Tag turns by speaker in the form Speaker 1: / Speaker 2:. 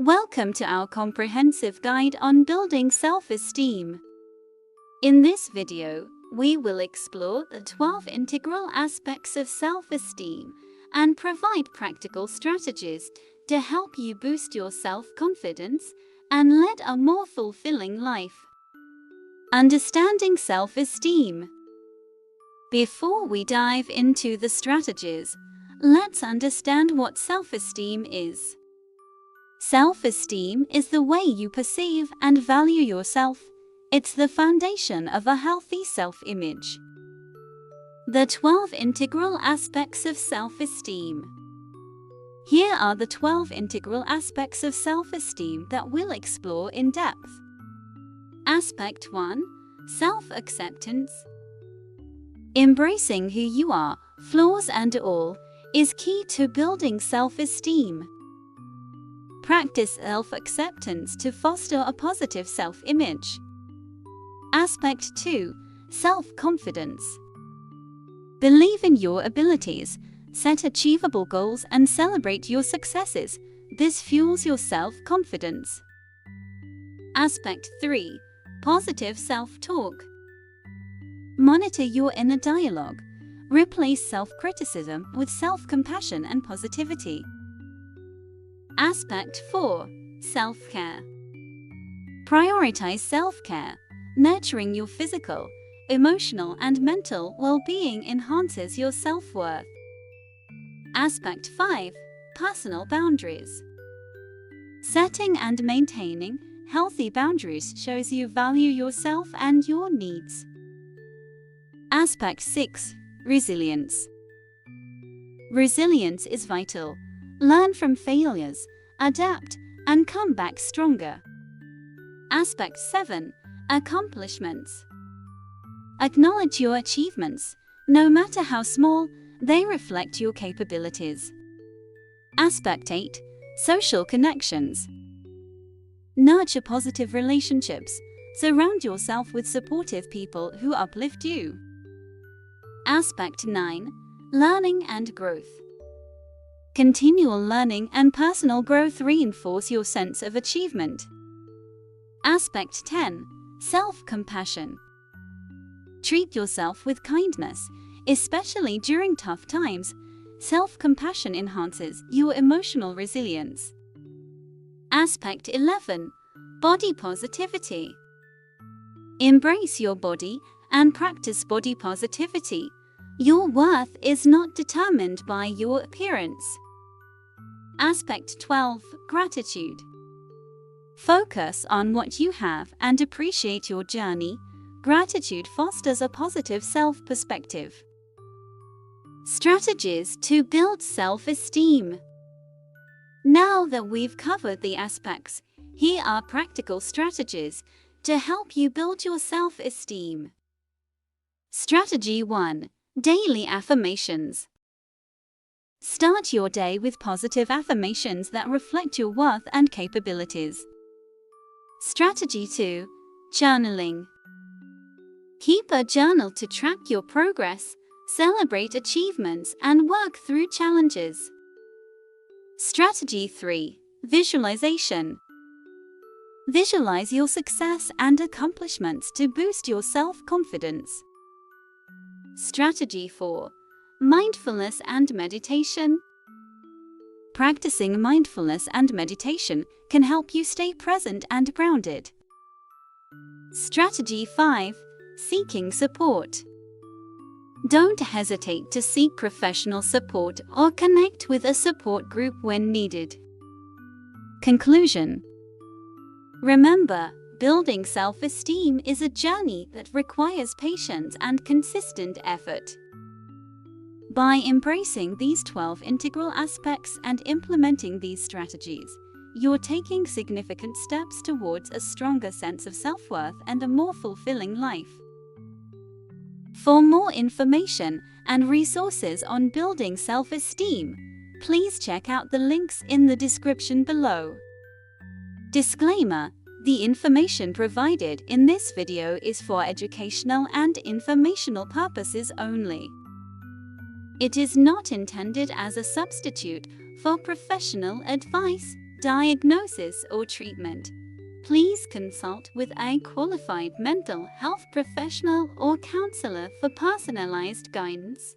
Speaker 1: Welcome to our comprehensive guide on building self-esteem. In this video, we will explore the 12 integral aspects of self-esteem and provide practical strategies to help you boost your self-confidence and lead a more fulfilling life. Understanding self-esteem. Before we dive into the strategies, let's understand what self-esteem is. Self-esteem is the way you perceive and value yourself. It's the foundation of a healthy self-image. The 12 integral aspects of self-esteem. Here are the 12 integral aspects of self-esteem that we'll explore in depth. Aspect 1. Self-acceptance. Embracing who you are, flaws and all, is key to building self-esteem. Practice self-acceptance to foster a positive self-image. Aspect 2. Self-confidence. Believe in your abilities, set achievable goals and celebrate your successes. This fuels your self-confidence. Aspect 3. Positive self-talk. Monitor your inner dialogue. Replace self-criticism with self-compassion and positivity. Aspect 4. Self-care. Prioritize self-care. Nurturing your physical, emotional, and mental well-being enhances your self-worth. Aspect 5. Personal boundaries. Setting and maintaining healthy boundaries shows you value yourself and your needs. Aspect 6. Resilience. Resilience is vital. Learn from failures, adapt, and come back stronger. Aspect 7. Accomplishments. Acknowledge your achievements. No matter how small, they reflect your capabilities. Aspect 8. Social connections. Nurture positive relationships. Surround yourself with supportive people who uplift you. Aspect 9. Learning and growth. Continual learning and personal growth reinforce your sense of achievement. Aspect 10. Self-compassion. Treat yourself with kindness, especially during tough times. Self-compassion enhances your emotional resilience. Aspect 11. Body positivity. Embrace your body and practice body positivity. Your worth is not determined by your appearance. Aspect 12. Gratitude. Focus on what you have and appreciate your journey. Gratitude fosters a positive self-perspective. Strategies to build self-esteem. Now that we've covered the aspects, here are practical strategies to help you build your self-esteem. Strategy 1. Daily affirmations. Start your day with positive affirmations that reflect your worth and capabilities. Strategy 2. Journaling. Keep a journal to track your progress, celebrate achievements, and work through challenges. Strategy 3. Visualization. Visualize your success and accomplishments to boost your self-confidence. Strategy 4. Mindfulness and meditation. Practicing mindfulness and meditation can help you stay present and grounded. Strategy 5. Seeking support. Don't hesitate to seek professional support or connect with a support group when needed. Conclusion. Remember, building self-esteem is a journey that requires patience and consistent effort. By embracing these 12 integral aspects and implementing these strategies, you're taking significant steps towards a stronger sense of self-worth and a more fulfilling life. For more information and resources on building self-esteem, please check out the links in the description below. Disclaimer: the information provided in this video is for educational and informational purposes only. It is not intended as a substitute for professional advice. diagnosis, or treatment, please consult with a qualified mental health professional or counselor for personalized guidance.